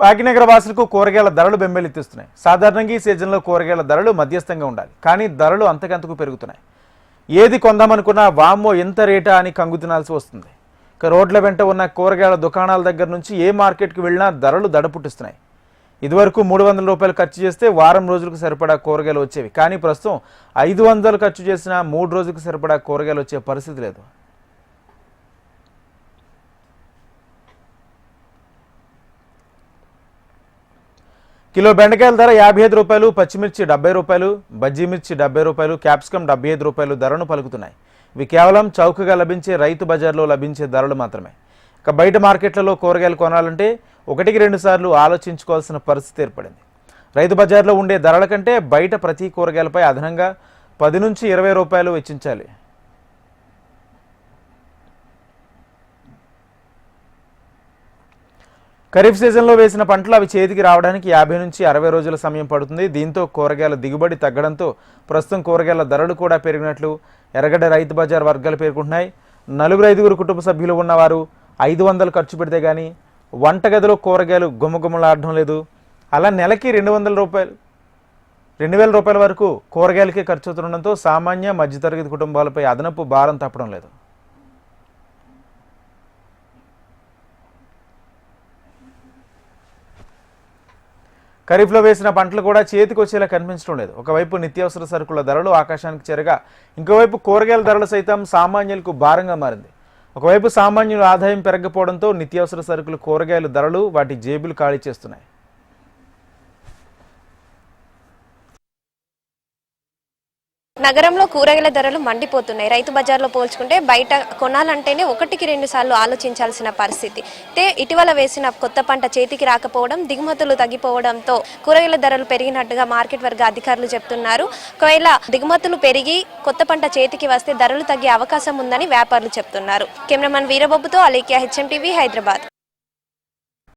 భాగ్యనగర వాసులకు కూరగాయల ధరలు బెంబేలెత్తిస్తున్నాయి. సాధారణంగా ఈ సీజన్లో కూరగాయల ధరలు మధ్యస్థంగా ఉండాలి, కానీ ధరలు అంతకంతకు పెరుగుతున్నాయి. ఏది కొందామనుకున్నా వామ్మో ఎంత రేటా అని కంగు తినాల్సి వస్తుంది. ఇక రోడ్ల వెంట ఉన్న కూరగాయల దుకాణాల దగ్గర నుంచి ఏ మార్కెట్కి వెళ్ళినా ధరలు దడపుట్టిస్తున్నాయి. ఇదివరకు 300 రూపాయలు ఖర్చు చేస్తే వారం రోజులకు సరిపడా కూరగాయలు వచ్చేవి, కానీ ప్రస్తుతం 500 ఖర్చు చేసినా 3 రోజులకు సరిపడా కూరగాయలు వచ్చే పరిస్థితి లేదు. కిలో బెండకాయల ధర 55 రూపాయలు, పచ్చిమిర్చి 70 రూపాయలు, బజ్జీ మిర్చి 70 రూపాయలు, క్యాప్సికమ్ 75 రూపాయలు ధరను పలుకుతున్నాయి. ఇవి కేవలం చౌకగా లభించే రైతు బజార్లో లభించే ధరలు మాత్రమే. ఇక బయట మార్కెట్లలో కూరగాయలు కొనాలంటే 1-2 సార్లు ఆలోచించుకోవాల్సిన పరిస్థితి ఏర్పడింది. రైతు బజార్లో ఉండే ధరల కంటే బయట ప్రతి కూరగాయలపై అదనంగా 10 నుంచి 20 రూపాయలు వెచ్చించాలి. ఖరీఫ్ సీజన్లో వేసిన పంటలు అవి చేతికి రావడానికి 50 నుంచి 60 రోజుల సమయం పడుతుంది. దీంతో కూరగాయల దిగుబడి తగ్గడంతో ప్రస్తుతం కూరగాయల ధరలు కూడా పెరిగినట్లు ఎర్రగడ్డ రైతు బజార్ వర్గాలు పేర్కొంటున్నాయి. 4-5 కుటుంబ సభ్యులు ఉన్నవారు 500 ఖర్చు పెడితే కానీ వంటగదిలో కూరగాయలు గుమ్మగుమ్మలాడడం లేదు. అలా నెలకి 200 రూపాయలు 2000 రూపాయల వరకు కూరగాయలకే ఖర్చు అవుతుండడంతో సామాన్య మధ్యతరగతి కుటుంబాలపై అదనపు భారం తప్పడం లేదు. ఖరీఫ్లో వేసిన పంటలు కూడా చేతికి వచ్చేలా కనిపించడం లేదు. ఒకవైపు నిత్యావసర సరుకుల ధరలు ఆకాశానికి చేరగా, ఇంకోవైపు కూరగాయల ధరలు సైతం సామాన్యులకు భారంగా మారింది. ఒకవైపు సామాన్యుల ఆదాయం పెరగకపోవడంతో నిత్యావసర సరుకులు కూరగాయల ధరలు వాటి జేబులు ఖాళీ చేస్తున్నాయి. నగరంలో కూరగాయల ధరలు మండిపోతున్నాయి. రైతు బజార్లో పోల్చుకుంటే బయట కొనాలంటేనే 1-2 సార్లు ఆలోచించాల్సిన పరిస్థితి. ఇటీవల వేసిన కొత్త పంట చేతికి రాకపోవడం, దిగుమతులు తగ్గిపోవడంతో కూరగాయల ధరలు పెరిగినట్టుగా మార్కెట్ వర్గ అధికారులు చెప్తున్నారు. ఒకవేళ దిగుమతులు పెరిగి కొత్త పంట చేతికి వస్తే ధరలు తగ్గే అవకాశం ఉందని వ్యాపారులు చెప్తున్నారు. కెమెరామన్ వీరబాబుతో అలీకియా, HM TV, హైదరాబాద్.